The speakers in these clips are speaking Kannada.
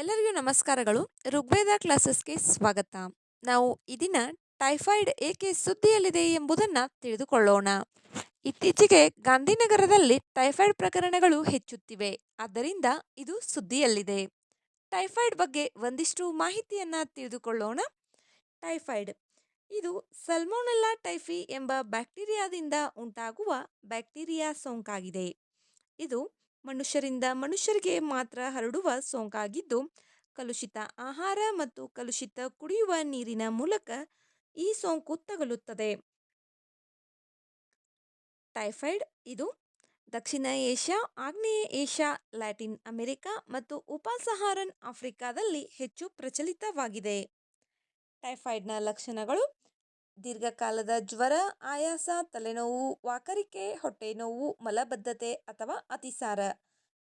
ಎಲ್ಲರಿಗೂ ನಮಸ್ಕಾರಗಳು. ಋಗ್ವೇದ ಕ್ಲಾಸಸ್ಗೆ ಸ್ವಾಗತ. ನಾವು ಈ ದಿನ ಟೈಫಾಯ್ಡ್ ಏಕೆ ಸುದ್ದಿಯಲ್ಲಿದೆ ಎಂಬುದನ್ನು ತಿಳಿದುಕೊಳ್ಳೋಣ. ಇತ್ತೀಚೆಗೆ ಗಾಂಧಿನಗರದಲ್ಲಿ ಟೈಫಾಯ್ಡ್ ಪ್ರಕರಣಗಳು ಹೆಚ್ಚುತ್ತಿವೆ, ಆದ್ದರಿಂದ ಇದು ಸುದ್ದಿಯಲ್ಲಿದೆ. ಟೈಫಾಯ್ಡ್ ಬಗ್ಗೆ ಒಂದಿಷ್ಟು ಮಾಹಿತಿಯನ್ನು ತಿಳಿದುಕೊಳ್ಳೋಣ. ಟೈಫಾಯ್ಡ್ ಇದು ಸಲ್ಮೋನೆಲ್ಲಾ ಟೈಫಿ ಎಂಬ ಬ್ಯಾಕ್ಟೀರಿಯಾದಿಂದ ಉಂಟಾಗುವ ಬ್ಯಾಕ್ಟೀರಿಯಾ ಸೋಂಕಾಗಿದೆ. ಇದು ಮನುಷ್ಯರಿಂದ ಮನುಷ್ಯರಿಗೆ ಮಾತ್ರ ಹರಡುವ ಸೋಂಕಾಗಿದ್ದು, ಕಲುಷಿತ ಆಹಾರ ಮತ್ತು ಕಲುಷಿತ ಕುಡಿಯುವ ನೀರಿನ ಮೂಲಕ ಈ ಸೋಂಕು ತಗುಲುತ್ತದೆ. ಟೈಫಾಯ್ಡ್ ಇದು ದಕ್ಷಿಣ ಏಷ್ಯಾ, ಆಗ್ನೇಯ ಏಷ್ಯಾ, ಲ್ಯಾಟಿನ್ ಅಮೆರಿಕ ಮತ್ತು ಉಪಸಹಾರನ್ ಆಫ್ರಿಕಾದಲ್ಲಿ ಹೆಚ್ಚು ಪ್ರಚಲಿತವಾಗಿದೆ. ಟೈಫಾಯ್ಡ್ನ ಲಕ್ಷಣಗಳು: ದೀರ್ಘಕಾಲದ ಜ್ವರ, ಆಯಾಸ, ತಲೆನೋವು, ವಾಕರಿಕೆ, ಹೊಟ್ಟೆ ನೋವು, ಮಲಬದ್ಧತೆ ಅಥವಾ ಅತಿಸಾರ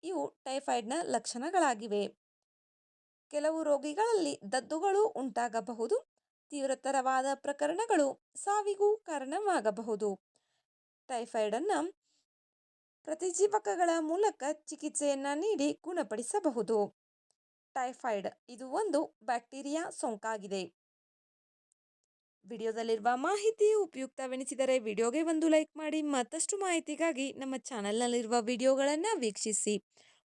ಇವು ಟೈಫಾಯ್ಡ್ನ ಲಕ್ಷಣಗಳಾಗಿವೆ. ಕೆಲವು ರೋಗಿಗಳಲ್ಲಿ ದದ್ದುಗಳು ಉಂಟಾಗಬಹುದು. ತೀವ್ರತರವಾದ ಪ್ರಕರಣಗಳು ಸಾವಿಗೂ ಕಾರಣವಾಗಬಹುದು. ಟೈಫಾಯ್ಡನ್ನು ಪ್ರತಿಜೀವಕಗಳ ಮೂಲಕ ಚಿಕಿತ್ಸೆಯನ್ನು ನೀಡಿ ಗುಣಪಡಿಸಬಹುದು. ಟೈಫಾಯ್ಡ್ ಇದು ಒಂದು ಬ್ಯಾಕ್ಟೀರಿಯಾ ಸೋಂಕಾಗಿದೆ. ವಿಡಿಯೋದಲ್ಲಿರುವ ಮಾಹಿತಿ ಉಪಯುಕ್ತವೆನಿಸಿದರೆ ವಿಡಿಯೋಗೆ ಒಂದು ಲೈಕ್ ಮಾಡಿ. ಮತ್ತಷ್ಟು ಮಾಹಿತಿಗಾಗಿ ನಮ್ಮ ಚಾನಲ್ನಲ್ಲಿರುವ ವಿಡಿಯೋಗಳನ್ನು ವೀಕ್ಷಿಸಿ.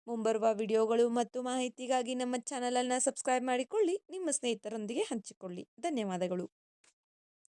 ಮುಂಬರುವ ವಿಡಿಯೋಗಳು ಮತ್ತು ಮಾಹಿತಿಗಾಗಿ ನಮ್ಮ ಚಾನಲನ್ನು ಸಬ್ಸ್ಕ್ರೈಬ್ ಮಾಡಿಕೊಳ್ಳಿ. ನಿಮ್ಮ ಸ್ನೇಹಿತರೊಂದಿಗೆ ಹಂಚಿಕೊಳ್ಳಿ. ಧನ್ಯವಾದಗಳು.